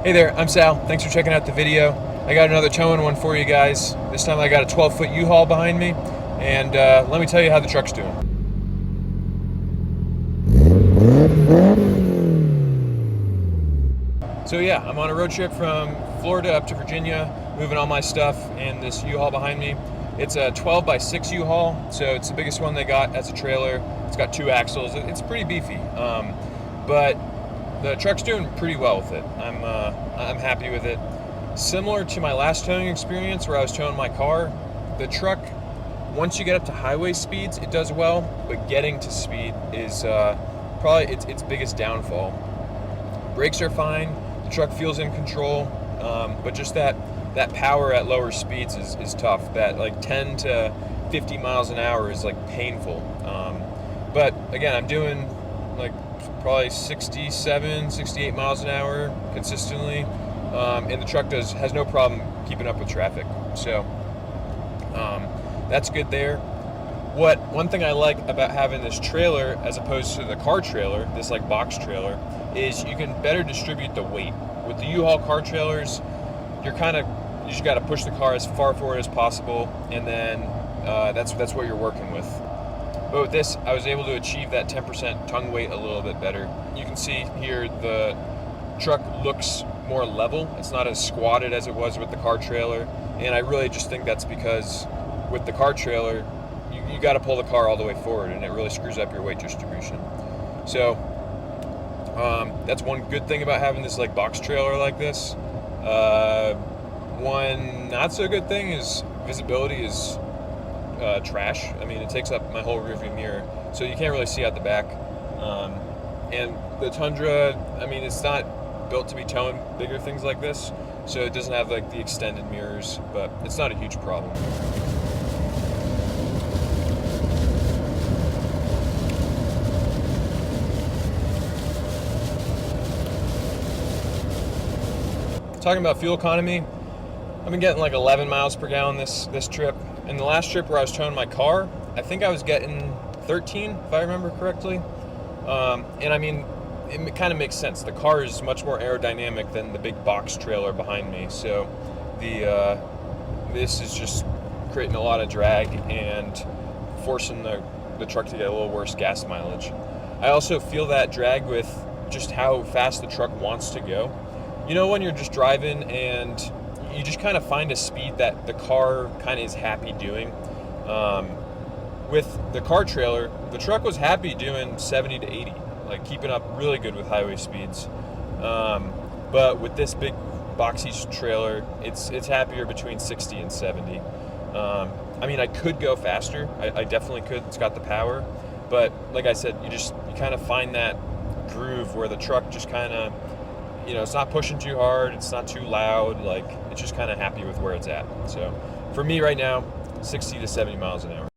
Hey there, I'm Sal. Thanks for checking out the video. I got another towing one for you guys. This time I got a 12-foot U-Haul behind me, and let me tell you how the truck's doing. So yeah, I'm on a road trip from Florida up to Virginia, moving all my stuff in this U-Haul behind me. It's a 12 by 6 U-Haul, so it's the biggest one they got as a trailer. It's got 2 axles. It's pretty beefy, but the truck's doing pretty well with it. I'm happy with it. Similar to my last towing experience where I was towing my car, the truck, once you get up to highway speeds, it does well, but getting to speed is probably its biggest downfall. Brakes are fine, the truck feels in control, but just that power at lower speeds is tough. That like 10 to 50 miles an hour is like painful. But again, I'm doing like probably 67, 68 miles an hour consistently, and the truck has no problem keeping up with traffic. So that's good there. One thing I like about having this trailer as opposed to the car trailer, this like box trailer, is you can better distribute the weight. With the U-Haul car trailers, you just got to push the car as far forward as possible, and then that's what you're working with. But with this, I was able to achieve that 10% tongue weight a little bit better. You can see here the truck looks more level. It's not as squatted as it was with the car trailer, and I really just think that's because with the car trailer, you got to pull the car all the way forward, and it really screws up your weight distribution. So that's one good thing about having this like box trailer like this. One not so good thing is visibility is trash. I mean, it takes up my whole rearview mirror, so you can't really see out the back. And the Tundra, I mean, it's not built to be towing bigger things like this, so it doesn't have like the extended mirrors, but it's not a huge problem. Talking about fuel economy, I've been getting like 11 miles per gallon this trip. In the last trip where I was towing my car, I think I was getting 13, if I remember correctly. And I mean, it kind of makes sense. The car is much more aerodynamic than the big box trailer behind me, so this is just creating a lot of drag and forcing the truck to get a little worse gas mileage. I also feel that drag with just how fast the truck wants to go. You know, when you're just driving and you just kind of find a speed that the car kind of is happy doing. With the car trailer, the truck was happy doing 70 to 80, like keeping up really good with highway speeds. But with this big boxy trailer, it's happier between 60 and 70. I mean, I could go faster. I definitely could. It's got the power. But like I said, you kind of find that groove where the truck just kind of, you know, it's not pushing too hard, it's not too loud, like it's just kind of happy with where it's at. So for me right now, 60 to 70 miles an hour.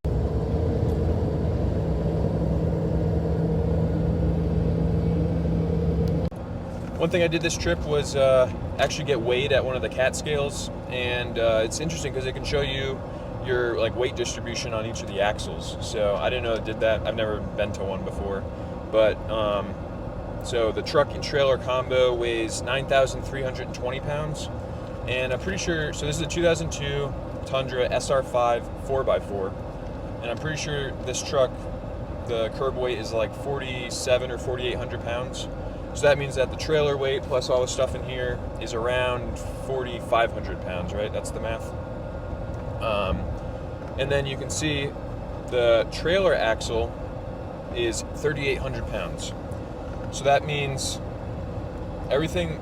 One thing I did this trip was actually get weighed at one of the CAT scales, and it's interesting because it can show you your like weight distribution on each of the axles. So I didn't know it did that. I've never been to one before, but so the truck and trailer combo weighs 9,320 pounds, and I'm pretty sure, so this is a 2002 Tundra SR5 4x4, and I'm pretty sure this truck, the curb weight is like 47 or 4,800 pounds. So that means that the trailer weight plus all the stuff in here is around 4,500 pounds, right? That's the math. And then you can see the trailer axle is 3,800 pounds. So that means everything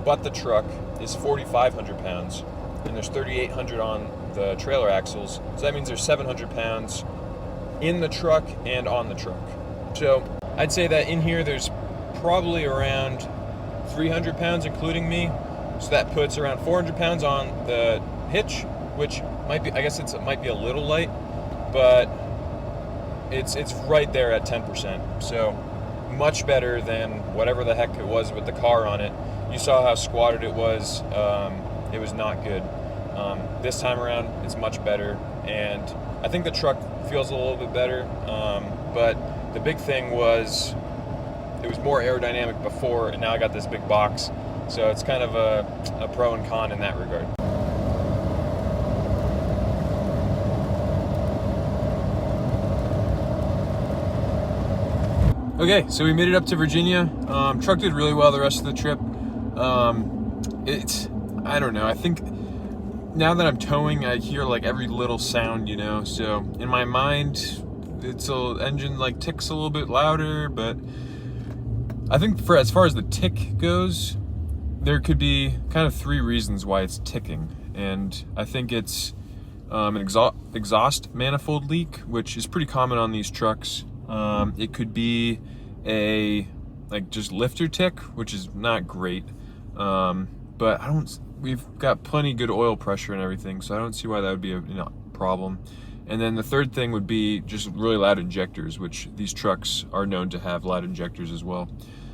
but the truck is 4,500 pounds, and there's 3,800 on the trailer axles. So that means there's 700 pounds in the truck and on the truck. So I'd say that in here there's probably around 300 pounds including me. So that puts around 400 pounds on the hitch, which might be, I guess it might be a little light, but it's right there at 10%. So much better than whatever the heck it was with the car on it. You saw how squatted it was. It was not good. This time around, it's much better, and I think the truck feels a little bit better. But the big thing was it was more aerodynamic before, and now I got this big box. So it's kind of a pro and con in that regard. Okay, so we made it up to Virginia. Truck did really well the rest of the trip. I don't know, I think now that I'm towing, I hear like every little sound, you know, so in my mind, engine like ticks a little bit louder, but I think for as far as the tick goes, there could be kind of 3 reasons why it's ticking. And I think it's an exhaust manifold leak, which is pretty common on these trucks. It could be a just lifter tick, which is not great. But we've got plenty good oil pressure and everything, so I don't see why that would be a problem. And then the third thing would be just really loud injectors, which these trucks are known to have loud injectors as well.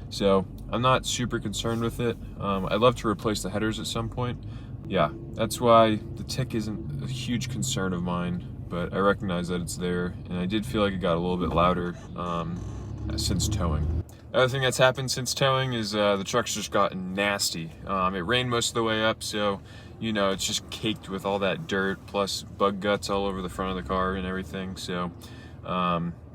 So I'm not super concerned with it. I'd love to replace the headers at some point. Yeah, that's why the tick isn't a huge concern of mine, but I recognize that it's there, and I did feel like it got a little bit louder since towing. The other thing that's happened since towing is the truck's just gotten nasty. It rained most of the way up, so you know, it's just caked with all that dirt plus bug guts all over the front of the car and everything. So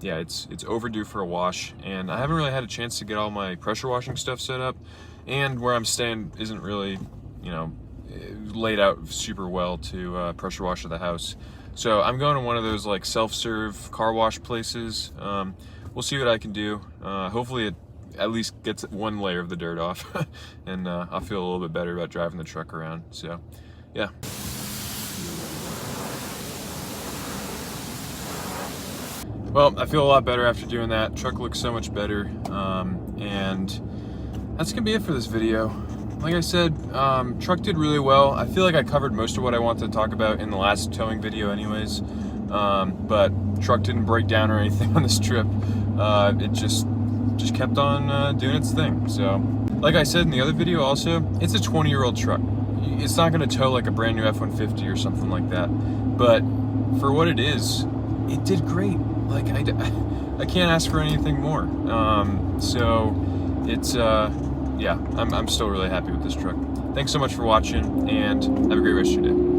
yeah, it's overdue for a wash, and I haven't really had a chance to get all my pressure washing stuff set up, and where I'm staying isn't really, you know, laid out super well to pressure wash of the house. So I'm going to one of those like self-serve car wash places. We'll see what I can do. Hopefully it at least gets 1 layer of the dirt off, and I'll feel a little bit better about driving the truck around. So yeah. Well, I feel a lot better after doing that. Truck looks so much better, and that's gonna be it for this video. Like I said, truck did really well. I feel like I covered most of what I wanted to talk about in the last towing video anyways, but truck didn't break down or anything on this trip. It just kept on doing its thing. So, like I said in the other video also, it's a 20-year-old truck. It's not gonna tow like a brand new F-150 or something like that, but for what it is, it did great. Like, I can't ask for anything more. So it's yeah, I'm still really happy with this truck. Thanks so much for watching, and have a great rest of your day.